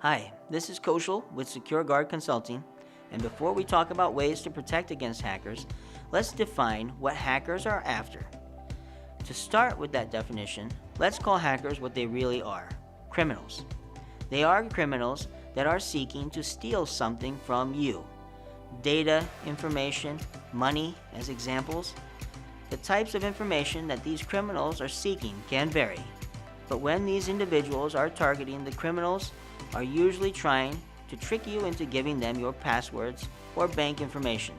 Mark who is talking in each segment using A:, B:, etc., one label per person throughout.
A: Hi, this is Koshal with SecureGuard Consulting, and before we talk about ways to protect against hackers, let's define what hackers are after. To start with that definition, let's call hackers what they really are: criminals. They are criminals that are seeking to steal something from you. Data, information, money as examples. The types of information that these criminals are seeking can vary, but when these individuals are targeting, the criminals are usually trying to trick you into giving them your passwords or bank information,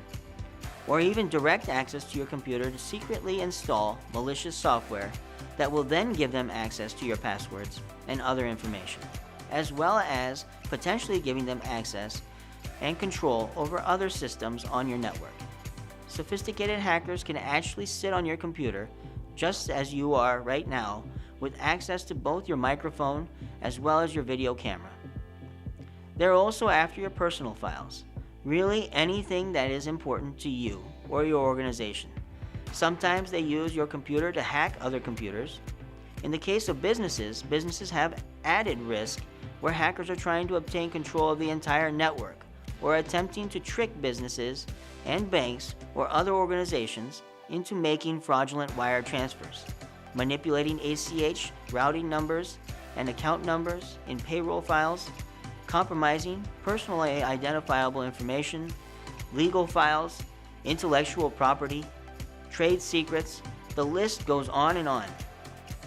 A: or even direct access to your computer to secretly install malicious software that will then give them access to your passwords and other information, as well as potentially giving them access and control over other systems on your network. Sophisticated hackers can actually sit on your computer just as you are right now, with access to both your microphone as well as your video camera. They're also after your personal files, really anything that is important to you or your organization. Sometimes they use your computer to hack other computers. In the case of businesses, businesses have added risk where hackers are trying to obtain control of the entire network or attempting to trick businesses and banks or other organizations into making fraudulent wire transfers, manipulating ACH, routing numbers, and account numbers in payroll files, compromising personally identifiable information, legal files, intellectual property, trade secrets. The list goes on and on.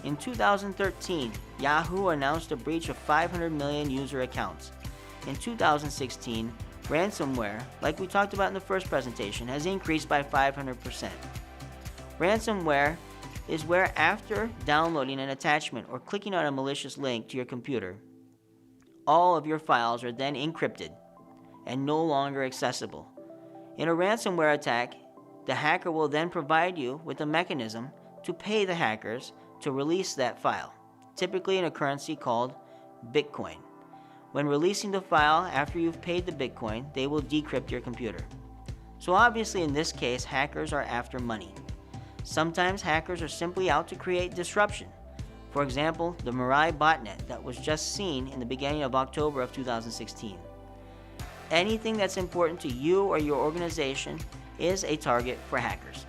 A: In 2013, Yahoo announced a breach of 500 million user accounts. In 2016, ransomware, like we talked about in the first presentation, has increased by 500%. Ransomware is where, after downloading an attachment or clicking on a malicious link to your computer, all of your files are then encrypted and no longer accessible. In a ransomware attack, the hacker will then provide you with a mechanism to pay the hackers to release that file, typically in a currency called Bitcoin. When releasing the file after you've paid the Bitcoin, they will decrypt your computer. So obviously in this case, hackers are after money. Sometimes hackers are simply out to create disruption. For example, the Mirai botnet that was just seen in the beginning of October of 2016. Anything that's important to you or your organization is a target for hackers.